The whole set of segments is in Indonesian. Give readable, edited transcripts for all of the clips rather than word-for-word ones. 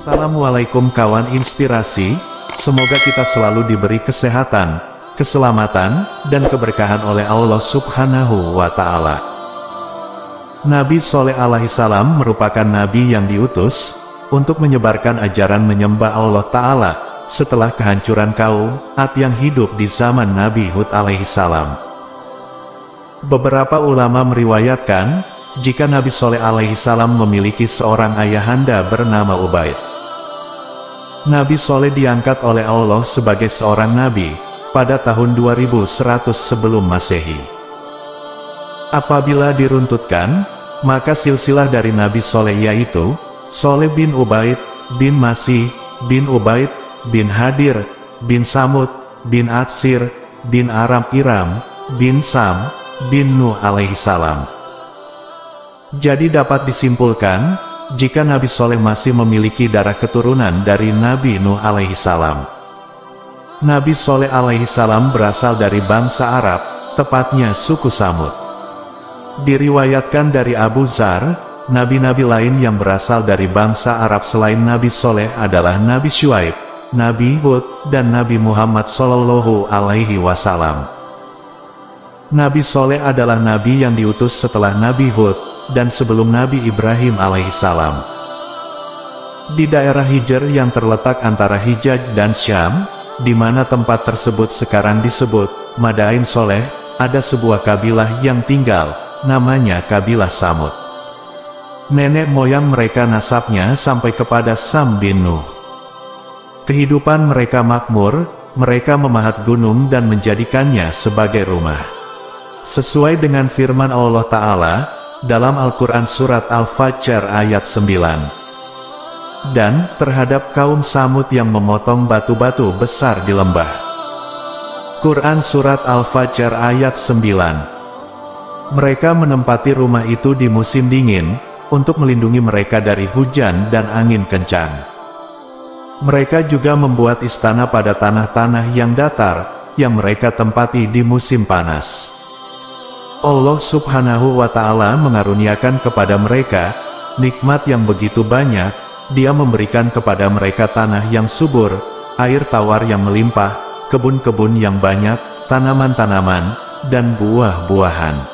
Assalamualaikum kawan inspirasi, semoga kita selalu diberi kesehatan, keselamatan, dan keberkahan oleh Allah Subhanahu wa Ta'ala. Nabi Soleh alaihissalam merupakan nabi yang diutus untuk menyebarkan ajaran menyembah Allah Ta'ala setelah kehancuran kaum Ad yang hidup di zaman Nabi Hud alaihissalam. Beberapa ulama meriwayatkan jika Nabi Soleh alaihissalam memiliki seorang ayahanda bernama Ubaid. Nabi Soleh diangkat oleh Allah sebagai seorang nabi pada tahun 2100 sebelum Masehi. Apabila diruntutkan, maka silsilah dari Nabi Soleh yaitu Soleh bin Ubaid, bin Masih, bin Ubaid, bin Hadir, bin Samud, bin Atsir, bin Aram Iram, bin Sam, bin Nuh alaihissalam. Jadi dapat disimpulkan, jika Nabi Soleh masih memiliki darah keturunan dari Nabi Nuh alaihissalam. Nabi Soleh alaihissalam berasal dari bangsa Arab, tepatnya suku Samud. Diriwayatkan dari Abu Dzar, nabi-nabi lain yang berasal dari bangsa Arab selain Nabi Soleh adalah Nabi Syuaib, Nabi Hud, dan Nabi Muhammad Shallallahu Alaihi Wasallam. Nabi Soleh adalah nabi yang diutus setelah Nabi Hud dan sebelum Nabi Ibrahim alaihissalam. Di daerah Hijr yang terletak antara Hijaz dan Syam, di mana tempat tersebut sekarang disebut Madain Soleh, ada sebuah kabilah yang tinggal, namanya kabilah Samud. Nenek moyang mereka nasabnya sampai kepada Sam bin Nuh. Kehidupan mereka makmur, mereka memahat gunung dan menjadikannya sebagai rumah. Sesuai dengan firman Allah Ta'ala, dalam Al-Quran Surat Al-Fajr ayat 9. Dan terhadap kaum Samud yang memotong batu-batu besar di lembah. Quran Surat Al-Fajr ayat 9. Mereka menempati rumah itu di musim dingin, untuk melindungi mereka dari hujan dan angin kencang. Mereka juga membuat istana pada tanah-tanah yang datar, yang mereka tempati di musim panas. Allah Subhanahu wa Ta'ala mengaruniakan kepada mereka nikmat yang begitu banyak. Dia memberikan kepada mereka tanah yang subur, air tawar yang melimpah, kebun-kebun yang banyak, tanaman-tanaman, dan buah-buahan.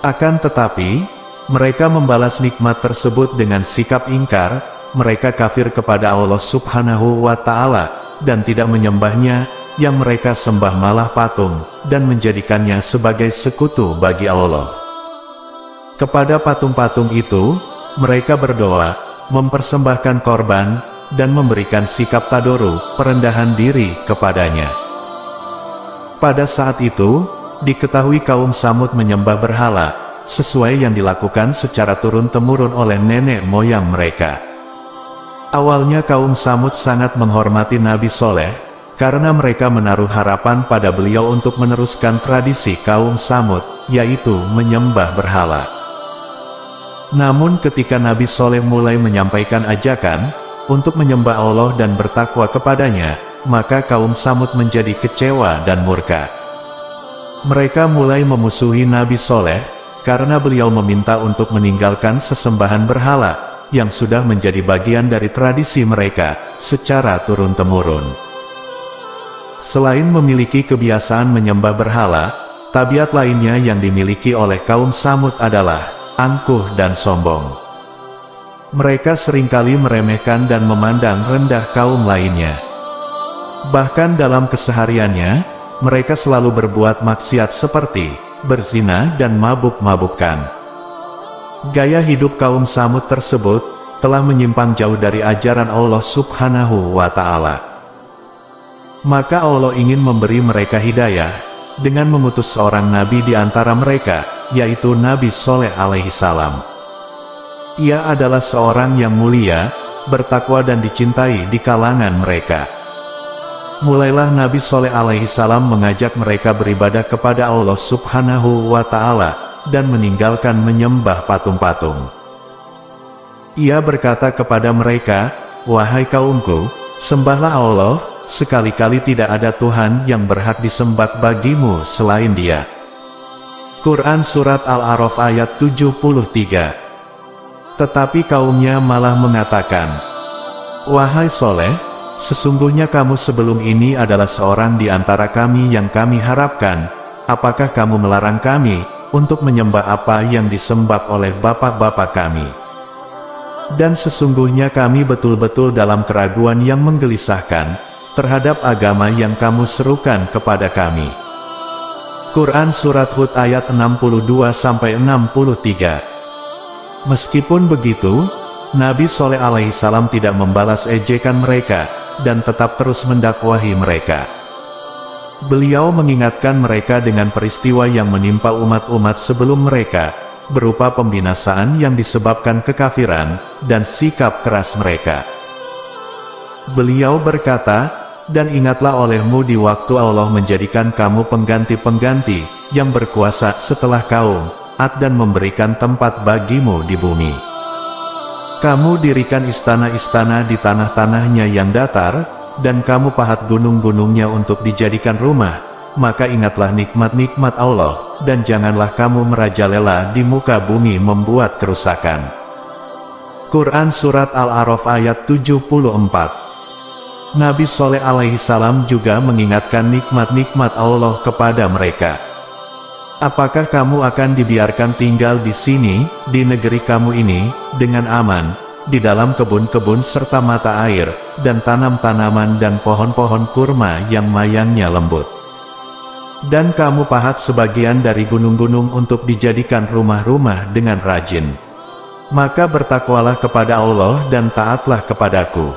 Akan tetapi, mereka membalas nikmat tersebut dengan sikap ingkar. Mereka kafir kepada Allah Subhanahu wa Ta'ala dan tidak menyembahnya. Yang mereka sembah malah patung, dan menjadikannya sebagai sekutu bagi Allah. Kepada patung-patung itu, mereka berdoa, mempersembahkan korban, dan memberikan sikap tadoru, perendahan diri kepadanya. Pada saat itu, diketahui kaum Samud menyembah berhala, sesuai yang dilakukan secara turun-temurun oleh nenek moyang mereka. Awalnya kaum Samud sangat menghormati Nabi Soleh, karena mereka menaruh harapan pada beliau untuk meneruskan tradisi kaum Samud, yaitu menyembah berhala. Namun ketika Nabi Soleh mulai menyampaikan ajakan untuk menyembah Allah dan bertakwa kepadanya, maka kaum Samud menjadi kecewa dan murka. Mereka mulai memusuhi Nabi Soleh, karena beliau meminta untuk meninggalkan sesembahan berhala, yang sudah menjadi bagian dari tradisi mereka, secara turun-temurun. Selain memiliki kebiasaan menyembah berhala, tabiat lainnya yang dimiliki oleh kaum Samud adalah angkuh dan sombong. Mereka seringkali meremehkan dan memandang rendah kaum lainnya. Bahkan dalam kesehariannya, mereka selalu berbuat maksiat seperti berzina dan mabuk-mabukkan. Gaya hidup kaum Samud tersebut telah menyimpang jauh dari ajaran Allah Subhanahu wa Ta'ala. Maka Allah ingin memberi mereka hidayah, dengan mengutus seorang nabi di antara mereka, yaitu Nabi Soleh alaihissalam. Ia adalah seorang yang mulia, bertakwa dan dicintai di kalangan mereka. Mulailah Nabi Soleh alaihissalam mengajak mereka beribadah kepada Allah Subhanahu wa Ta'ala, dan meninggalkan menyembah patung-patung. Ia berkata kepada mereka, "Wahai kaumku, sembahlah Allah, sekali-kali tidak ada Tuhan yang berhak disembah bagimu selain Dia." Quran Surat Al-A'raf ayat 73. Tetapi kaumnya malah mengatakan, Wahai Soleh, sesungguhnya kamu sebelum ini adalah seorang di antara kami yang kami harapkan. Apakah kamu melarang kami untuk menyembah apa yang disembah oleh bapak-bapak kami? Dan sesungguhnya kami betul-betul dalam keraguan yang menggelisahkan terhadap agama yang kamu serukan kepada kami. Quran Surat Hud ayat 62-63. Meskipun begitu, Nabi Soleh alaihissalam tidak membalas ejekan mereka, dan tetap terus mendakwahi mereka. Beliau mengingatkan mereka dengan peristiwa yang menimpa umat-umat sebelum mereka, berupa pembinasaan yang disebabkan kekafiran, dan sikap keras mereka. Beliau berkata, dan ingatlah olehmu di waktu Allah menjadikan kamu pengganti-pengganti, yang berkuasa setelah kaum Ad dan memberikan tempat bagimu di bumi. Kamu dirikan istana-istana di tanah-tanahnya yang datar, dan kamu pahat gunung-gunungnya untuk dijadikan rumah, maka ingatlah nikmat-nikmat Allah, dan janganlah kamu merajalela di muka bumi membuat kerusakan. Quran Surat Al-A'raf ayat 74. Nabi Soleh alaihissalam juga mengingatkan nikmat-nikmat Allah kepada mereka. Apakah kamu akan dibiarkan tinggal di sini, di negeri kamu ini, dengan aman, di dalam kebun-kebun serta mata air, dan tanam-tanaman dan pohon-pohon kurma yang mayangnya lembut? Dan kamu pahat sebagian dari gunung-gunung untuk dijadikan rumah-rumah dengan rajin. Maka bertakwalah kepada Allah dan taatlah kepadaku.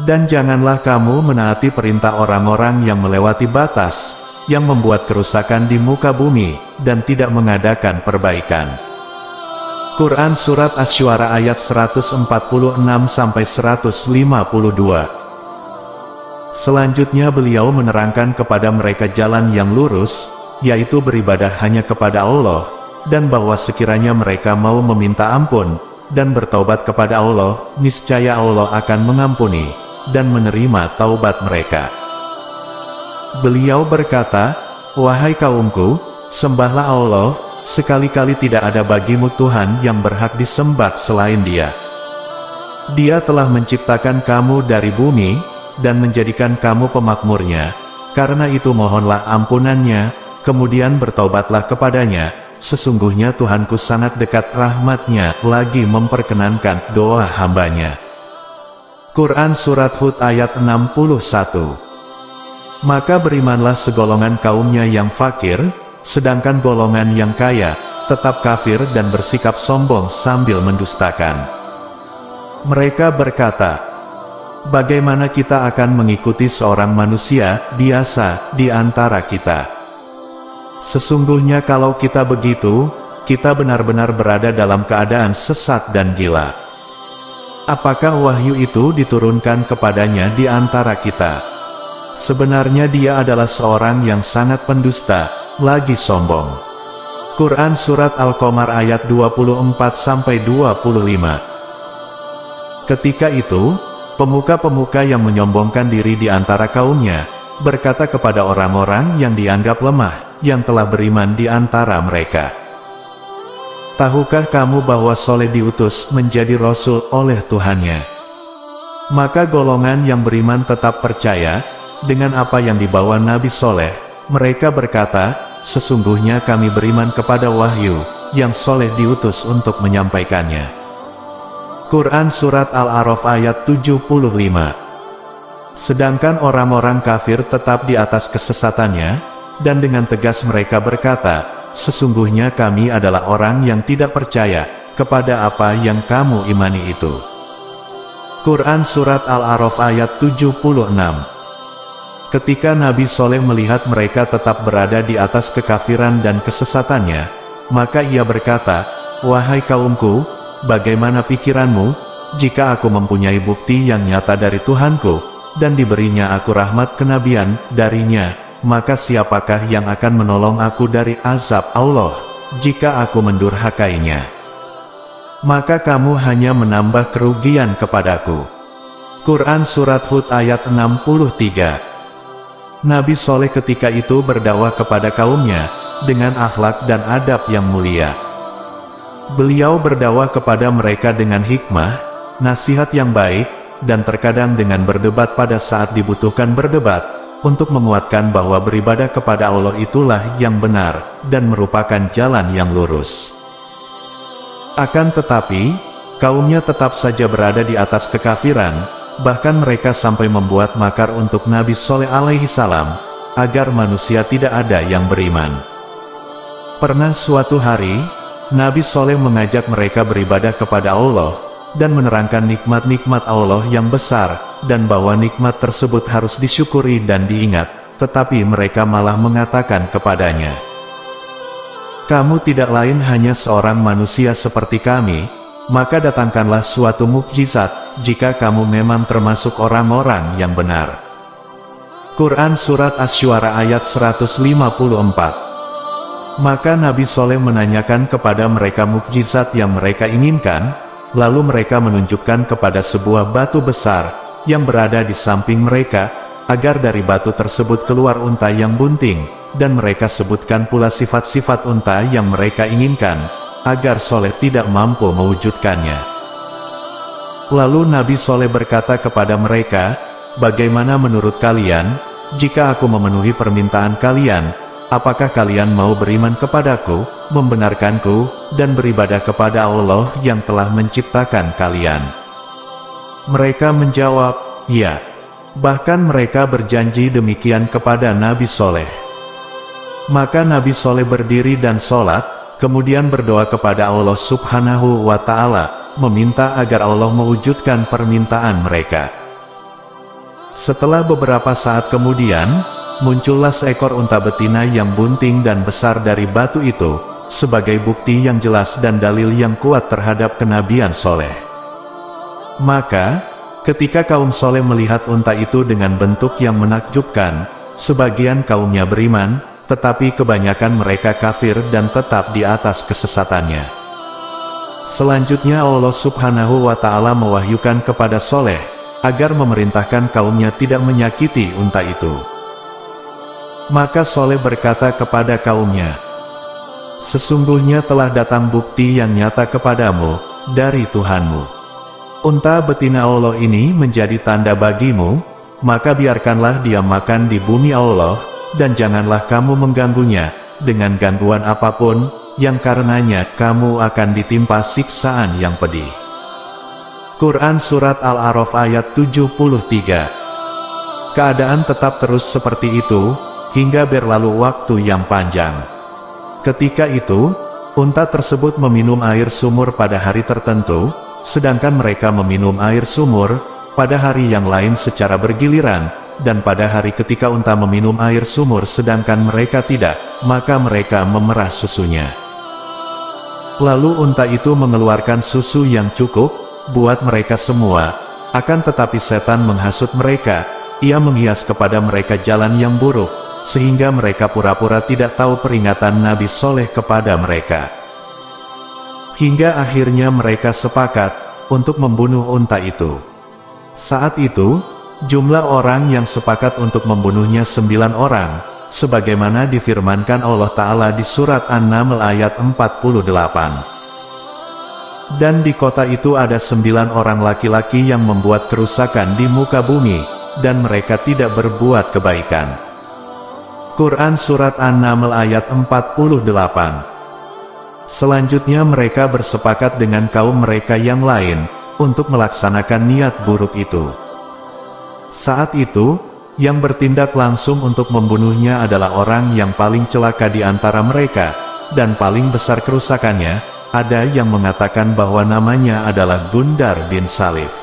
Dan janganlah kamu menaati perintah orang-orang yang melewati batas, yang membuat kerusakan di muka bumi, dan tidak mengadakan perbaikan. Quran Surat Asy-Syu'ara ayat 146-152. Selanjutnya beliau menerangkan kepada mereka jalan yang lurus, yaitu beribadah hanya kepada Allah, dan bahwa sekiranya mereka mau meminta ampun, dan bertaubat kepada Allah, niscaya Allah akan mengampuni, dan menerima taubat mereka. Beliau berkata, wahai kaumku, sembahlah Allah, sekali-kali tidak ada bagimu Tuhan yang berhak disembah selain Dia. Dia telah menciptakan kamu dari bumi, dan menjadikan kamu pemakmurnya, karena itu mohonlah ampunannya, kemudian bertaubatlah kepadanya, sesungguhnya Tuhanku sangat dekat rahmatnya, lagi memperkenankan doa hambanya. Quran Surat Hud ayat 61. Maka berimanlah segolongan kaumnya yang fakir, sedangkan golongan yang kaya tetap kafir dan bersikap sombong sambil mendustakan. Mereka berkata, bagaimana kita akan mengikuti seorang manusia biasa di antara kita? Sesungguhnya kalau kita begitu, kita benar-benar berada dalam keadaan sesat dan gila. Apakah wahyu itu diturunkan kepadanya di antara kita? Sebenarnya dia adalah seorang yang sangat pendusta, lagi sombong. Quran Surat Al-Qamar ayat 24-25. Ketika itu, pemuka-pemuka yang menyombongkan diri di antara kaumnya, berkata kepada orang-orang yang dianggap lemah, yang telah beriman di antara mereka, tahukah kamu bahwa Soleh diutus menjadi Rasul oleh Tuhannya? Maka golongan yang beriman tetap percaya dengan apa yang dibawa Nabi Soleh. Mereka berkata, sesungguhnya kami beriman kepada wahyu yang Soleh diutus untuk menyampaikannya. Quran Surat Al-A'raf ayat 75. Sedangkan orang-orang kafir tetap di atas kesesatannya, dan dengan tegas mereka berkata, sesungguhnya kami adalah orang yang tidak percaya kepada apa yang kamu imani itu. Quran Surat Al-A'raf ayat 76. Ketika Nabi Soleh melihat mereka tetap berada di atas kekafiran dan kesesatannya, maka ia berkata, wahai kaumku, bagaimana pikiranmu, jika aku mempunyai bukti yang nyata dari Tuhanku, dan diberinya aku rahmat kenabian darinya, maka siapakah yang akan menolong aku dari azab Allah, jika aku mendurhakainya? Maka kamu hanya menambah kerugian kepadaku. Quran Surat Hud ayat 63. Nabi Soleh ketika itu berdakwah kepada kaumnya, dengan akhlak dan adab yang mulia. Beliau berdakwah kepada mereka dengan hikmah, nasihat yang baik, dan terkadang dengan berdebat pada saat dibutuhkan berdebat, untuk menguatkan bahwa beribadah kepada Allah itulah yang benar, dan merupakan jalan yang lurus. Akan tetapi, kaumnya tetap saja berada di atas kekafiran, bahkan mereka sampai membuat makar untuk Nabi Shaleh alaihi salam, agar manusia tidak ada yang beriman. Pernah suatu hari, Nabi Shaleh mengajak mereka beribadah kepada Allah, dan menerangkan nikmat-nikmat Allah yang besar, dan bahwa nikmat tersebut harus disyukuri dan diingat, tetapi mereka malah mengatakan kepadanya, "Kamu tidak lain hanya seorang manusia seperti kami, maka datangkanlah suatu mukjizat, jika kamu memang termasuk orang-orang yang benar." Quran Surat Asy-Syu'ara ayat 154. Maka Nabi Shaleh menanyakan kepada mereka mukjizat yang mereka inginkan, lalu mereka menunjukkan kepada sebuah batu besar, yang berada di samping mereka, agar dari batu tersebut keluar unta yang bunting, dan mereka sebutkan pula sifat-sifat unta yang mereka inginkan, agar Shaleh tidak mampu mewujudkannya. Lalu Nabi Shaleh berkata kepada mereka, "Bagaimana menurut kalian, jika aku memenuhi permintaan kalian, apakah kalian mau beriman kepadaku, membenarkanku, dan beribadah kepada Allah yang telah menciptakan kalian?" Mereka menjawab, "Ya." Bahkan mereka berjanji demikian kepada Nabi Shaleh. Maka Nabi Shaleh berdiri dan sholat, kemudian berdoa kepada Allah Subhanahu wa Ta'ala, meminta agar Allah mewujudkan permintaan mereka. Setelah beberapa saat kemudian, muncullah seekor unta betina yang bunting dan besar dari batu itu, sebagai bukti yang jelas dan dalil yang kuat terhadap kenabian Shaleh. Maka, ketika kaum Shaleh melihat unta itu dengan bentuk yang menakjubkan, sebagian kaumnya beriman, tetapi kebanyakan mereka kafir dan tetap di atas kesesatannya. Selanjutnya Allah Subhanahu wa Ta'ala mewahyukan kepada Shaleh, agar memerintahkan kaumnya tidak menyakiti unta itu. Maka Shaleh berkata kepada kaumnya, "Sesungguhnya telah datang bukti yang nyata kepadamu, dari Tuhanmu. Unta betina Allah ini menjadi tanda bagimu, maka biarkanlah dia makan di bumi Allah, dan janganlah kamu mengganggunya, dengan gangguan apapun, yang karenanya kamu akan ditimpa siksaan yang pedih." Quran Surat Al-A'raf ayat 73. Keadaan tetap terus seperti itu, hingga berlalu waktu yang panjang. Ketika itu, unta tersebut meminum air sumur pada hari tertentu, sedangkan mereka meminum air sumur pada hari yang lain secara bergiliran, dan pada hari ketika unta meminum air sumur sedangkan mereka tidak, maka mereka memerah susunya. Lalu unta itu mengeluarkan susu yang cukup buat mereka semua, akan tetapi setan menghasut mereka, ia menghias kepada mereka jalan yang buruk, sehingga mereka pura-pura tidak tahu peringatan Nabi Shaleh kepada mereka. Hingga akhirnya mereka sepakat untuk membunuh unta itu. Saat itu, jumlah orang yang sepakat untuk membunuhnya 9 orang, sebagaimana difirmankan Allah Ta'ala di Surat An-Naml ayat 48. Dan di kota itu ada 9 orang laki-laki yang membuat kerusakan di muka bumi, dan mereka tidak berbuat kebaikan. Quran Surat An-Naml ayat 48. Selanjutnya mereka bersepakat dengan kaum mereka yang lain, untuk melaksanakan niat buruk itu. Saat itu, yang bertindak langsung untuk membunuhnya adalah orang yang paling celaka di antara mereka, dan paling besar kerusakannya. Ada yang mengatakan bahwa namanya adalah Gundar bin Salif.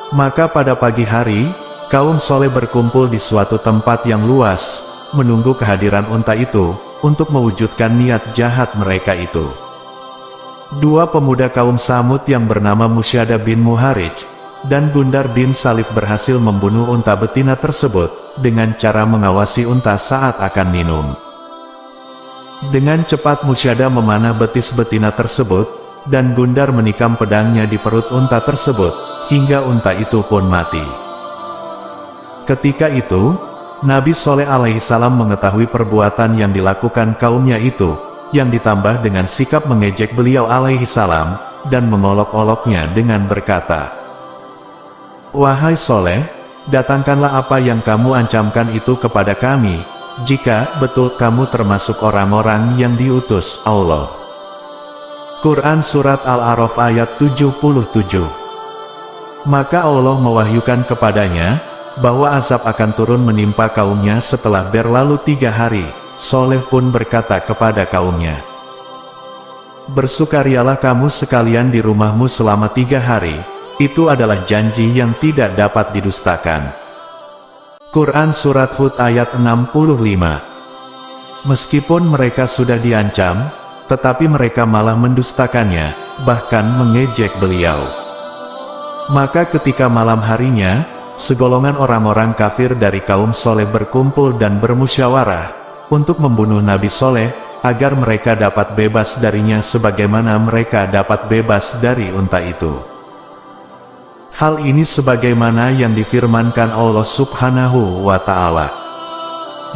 Maka pada pagi hari, kaum Shaleh berkumpul di suatu tempat yang luas, menunggu kehadiran unta itu, untuk mewujudkan niat jahat mereka itu. 2 pemuda kaum Samud yang bernama Musyada bin Muharij dan Gundar bin Salif berhasil membunuh unta betina tersebut, dengan cara mengawasi unta saat akan minum. Dengan cepat Musyada memanah betis betina tersebut, dan Gundar menikam pedangnya di perut unta tersebut, hingga unta itu pun mati. Ketika itu, Nabi Shaleh alaihissalam mengetahui perbuatan yang dilakukan kaumnya itu, yang ditambah dengan sikap mengejek beliau alaihissalam, dan mengolok-oloknya dengan berkata, Wahai Soleh, datangkanlah apa yang kamu ancamkan itu kepada kami, jika betul kamu termasuk orang-orang yang diutus Allah. Quran Surat Al-A'raf ayat 77. Maka Allah mewahyukan kepadanya, bahwa azab akan turun menimpa kaumnya setelah berlalu 3 hari. Soleh pun berkata kepada kaumnya, bersukarialah kamu sekalian di rumahmu selama 3 hari, itu adalah janji yang tidak dapat didustakan. Quran Surat Hud ayat 65. Meskipun mereka sudah diancam, tetapi mereka malah mendustakannya, bahkan mengejek beliau. Maka ketika malam harinya, segolongan orang-orang kafir dari kaum Soleh berkumpul dan bermusyawarah untuk membunuh Nabi Soleh, agar mereka dapat bebas darinya sebagaimana mereka dapat bebas dari unta itu. Hal ini sebagaimana yang difirmankan Allah Subhanahu wa Ta'ala.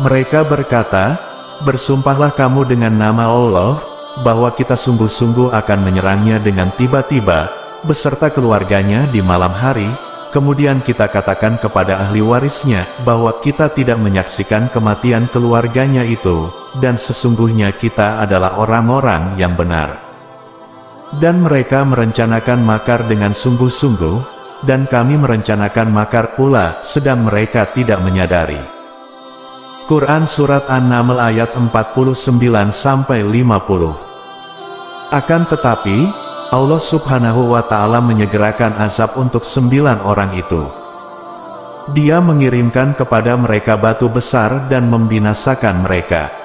Mereka berkata, bersumpahlah kamu dengan nama Allah, bahwa kita sungguh-sungguh akan menyerangnya dengan tiba-tiba, beserta keluarganya di malam hari, kemudian kita katakan kepada ahli warisnya, bahwa kita tidak menyaksikan kematian keluarganya itu, dan sesungguhnya kita adalah orang-orang yang benar. Dan mereka merencanakan makar dengan sungguh-sungguh, dan kami merencanakan makar pula, sedang mereka tidak menyadari. Quran Surat An-Naml ayat 49-50. Akan tetapi, Allah Subhanahu wa Ta'ala menyegerakan azab untuk 9 orang itu. Dia mengirimkan kepada mereka batu besar dan membinasakan mereka.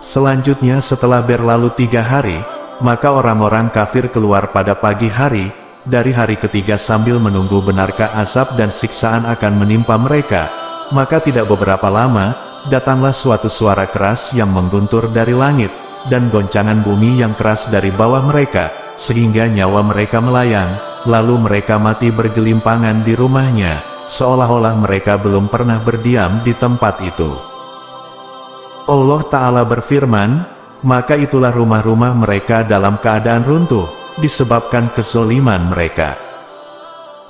Selanjutnya setelah berlalu 3 hari, maka orang-orang kafir keluar pada pagi hari, dari hari ketiga sambil menunggu benarkah azab dan siksaan akan menimpa mereka. Maka tidak beberapa lama, datanglah suatu suara keras yang mengguntur dari langit, dan goncangan bumi yang keras dari bawah mereka, sehingga nyawa mereka melayang, lalu mereka mati bergelimpangan di rumahnya, seolah-olah mereka belum pernah berdiam di tempat itu. Allah Ta'ala berfirman, maka itulah rumah-rumah mereka dalam keadaan runtuh, disebabkan kezoliman mereka.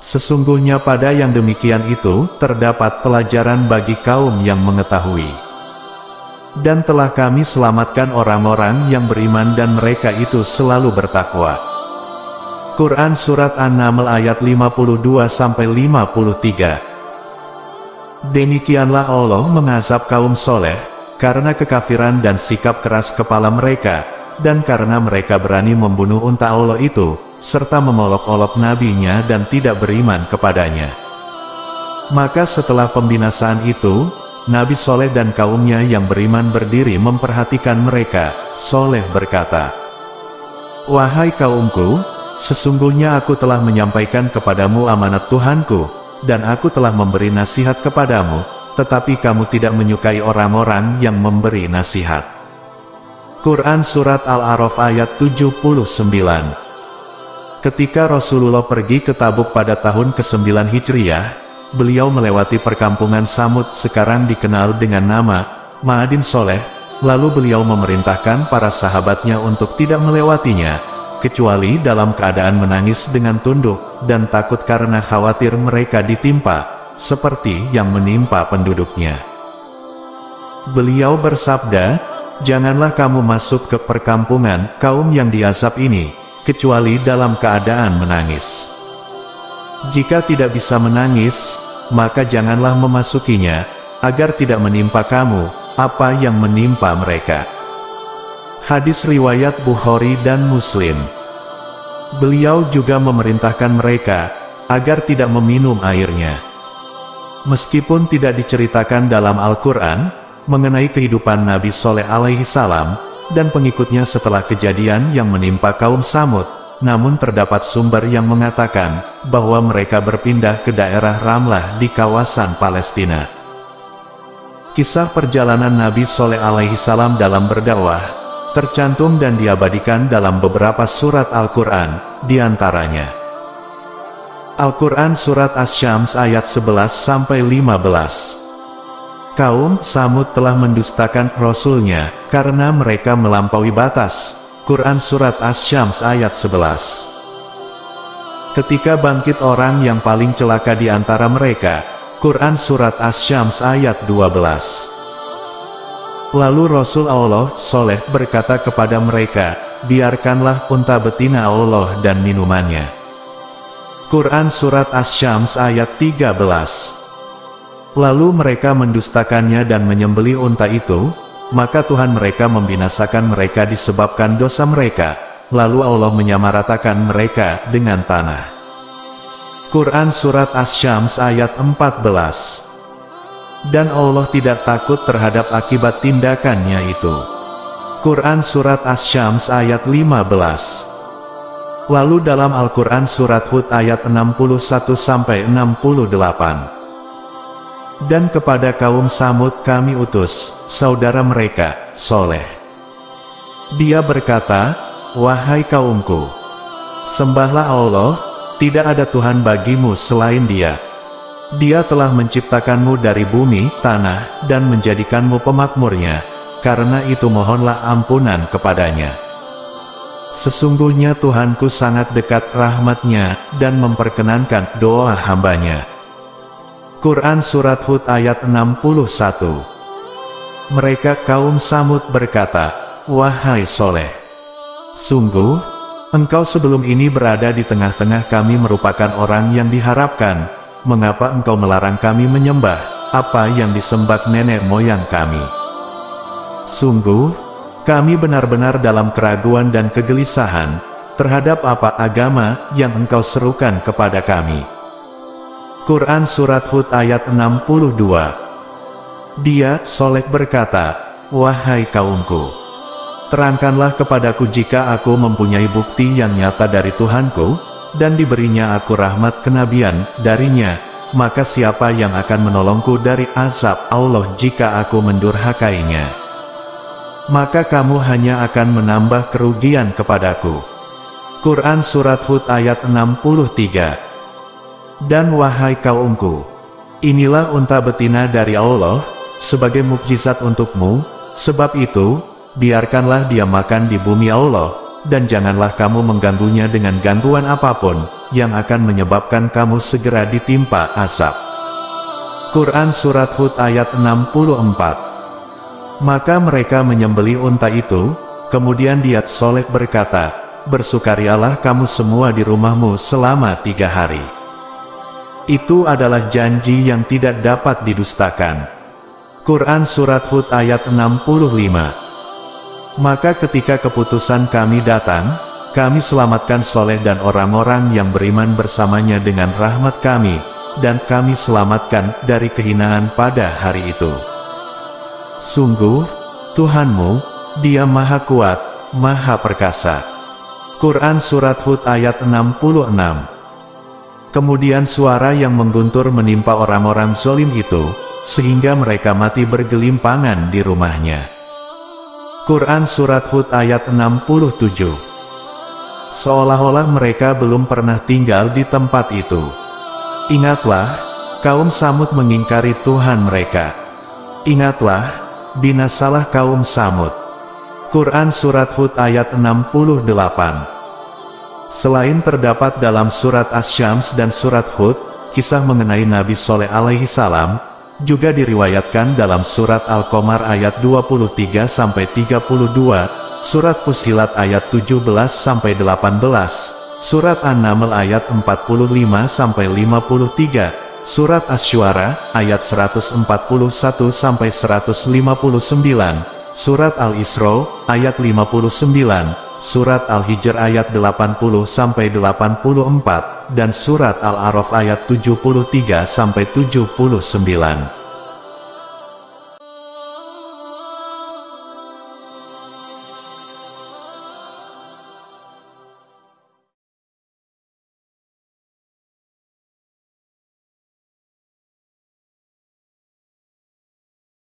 Sesungguhnya pada yang demikian itu, terdapat pelajaran bagi kaum yang mengetahui. Dan telah kami selamatkan orang-orang yang beriman dan mereka itu selalu bertakwa. Quran Surat An-Naml ayat 52-53. Demikianlah Allah mengazab kaum Soleh, karena kekafiran dan sikap keras kepala mereka, dan karena mereka berani membunuh unta Allah itu, serta memolok-olok nabinya dan tidak beriman kepadanya. Maka setelah pembinasaan itu, Nabi Soleh dan kaumnya yang beriman berdiri memperhatikan mereka. Soleh berkata, wahai kaumku, sesungguhnya aku telah menyampaikan kepadamu amanat Tuhanku, dan aku telah memberi nasihat kepadamu, tetapi kamu tidak menyukai orang-orang yang memberi nasihat. Quran Surat Al-A'raf ayat 79. Ketika Rasulullah pergi ke Tabuk pada tahun ke-9 Hijriah, beliau melewati perkampungan Samud, sekarang dikenal dengan nama Ma'adin Soleh, lalu beliau memerintahkan para sahabatnya untuk tidak melewatinya, kecuali dalam keadaan menangis dengan tunduk, dan takut karena khawatir mereka ditimpa, seperti yang menimpa penduduknya. Beliau bersabda, janganlah kamu masuk ke perkampungan kaum yang diazab ini, kecuali dalam keadaan menangis. Jika tidak bisa menangis, maka janganlah memasukinya, agar tidak menimpa kamu apa yang menimpa mereka. Hadis riwayat Bukhari dan Muslim. Beliau juga memerintahkan mereka agar tidak meminum airnya. Meskipun tidak diceritakan dalam Al-Quran mengenai kehidupan Nabi Soleh alaihi salam dan pengikutnya setelah kejadian yang menimpa kaum Samud, namun terdapat sumber yang mengatakan bahwa mereka berpindah ke daerah Ramlah di kawasan Palestina. Kisah perjalanan Nabi Soleh alaihi salam dalam berdakwah tercantum dan diabadikan dalam beberapa surat Al-Quran, diantaranya Al-Quran Surat Asy-Syams ayat 11-15. Kaum Samud telah mendustakan Rasulnya, karena mereka melampaui batas. Quran Surat Asy-Syams ayat 11. Ketika bangkit orang yang paling celaka di antara mereka. Quran Surat Asy-Syams ayat 12. Lalu Rasul Allah Shaleh berkata kepada mereka, biarkanlah unta betina Allah dan minumannya. Quran Surat Asy-Syams ayat 13. Lalu mereka mendustakannya dan menyembelih unta itu, maka Tuhan mereka membinasakan mereka disebabkan dosa mereka, lalu Allah menyamaratakan mereka dengan tanah. Quran Surat Asy-Syams ayat 14. Dan Allah tidak takut terhadap akibat tindakannya itu. Quran Surat Asy-Syams ayat 15. Lalu dalam Al-Quran Surat Hud ayat 61-68. Dan kepada kaum Samud kami utus saudara mereka, Sholeh. Dia berkata, wahai kaumku, sembahlah Allah, tidak ada Tuhan bagimu selain Dia. Dia telah menciptakanmu dari bumi, tanah, dan menjadikanmu pemakmurnya, karena itu mohonlah ampunan kepadanya. Sesungguhnya Tuhanku sangat dekat rahmat-Nya, dan memperkenankan doa hambanya. Quran Surat Hud ayat 61. Mereka kaum Samud berkata, wahai Sholeh, sungguh, engkau sebelum ini berada di tengah-tengah kami merupakan orang yang diharapkan, mengapa engkau melarang kami menyembah apa yang disembah nenek moyang kami? Sungguh, kami benar-benar dalam keraguan dan kegelisahan, terhadap apa agama yang engkau serukan kepada kami. Quran Surat Hud ayat 62. Dia, Sholeh berkata, wahai kaumku, terangkanlah kepadaku jika aku mempunyai bukti yang nyata dari Tuhanku, dan diberinya aku rahmat kenabian darinya, maka siapa yang akan menolongku dari azab Allah jika aku mendurhakainya? Maka kamu hanya akan menambah kerugian kepadaku. Quran Surat Hud ayat 63. Dan wahai kaumku, inilah unta betina dari Allah, sebagai mukjizat untukmu, sebab itu, biarkanlah dia makan di bumi Allah, dan janganlah kamu mengganggunya dengan gangguan apapun, yang akan menyebabkan kamu segera ditimpa azab. Quran Surat Hud ayat 64. Maka mereka menyembelih unta itu, kemudian dia Sholeh berkata, bersukarialah kamu semua di rumahmu selama 3 hari. Itu adalah janji yang tidak dapat didustakan. Quran Surat Hud ayat 65. Maka ketika keputusan kami datang, kami selamatkan Sholeh dan orang-orang yang beriman bersamanya dengan rahmat kami, dan kami selamatkan dari kehinaan pada hari itu. Sungguh, Tuhanmu, Dia Maha Kuat, Maha Perkasa. Quran Surat Hud ayat 66. Kemudian suara yang mengguntur menimpa orang-orang zalim itu, sehingga mereka mati bergelimpangan di rumahnya. Quran Surat Hud ayat 67. Seolah-olah mereka belum pernah tinggal di tempat itu. Ingatlah, kaum Samud mengingkari Tuhan mereka. Ingatlah, binasalah kaum Samud. Quran Surat Hud ayat 68. Selain terdapat dalam Surat Asy-Syams dan Surat Hud, kisah mengenai Nabi Sholeh alaihi salam, juga diriwayatkan dalam Surat Al-Qamar ayat 23-32, Surat Fussilat ayat 17-18, Surat An-Naml ayat 45-53, Surat Asy-Syu'ara ayat 141-159, Surat Al-Isra ayat 59, Surat Al-Hijr ayat 80-84, dan Surat Al-A'raf ayat 73-79.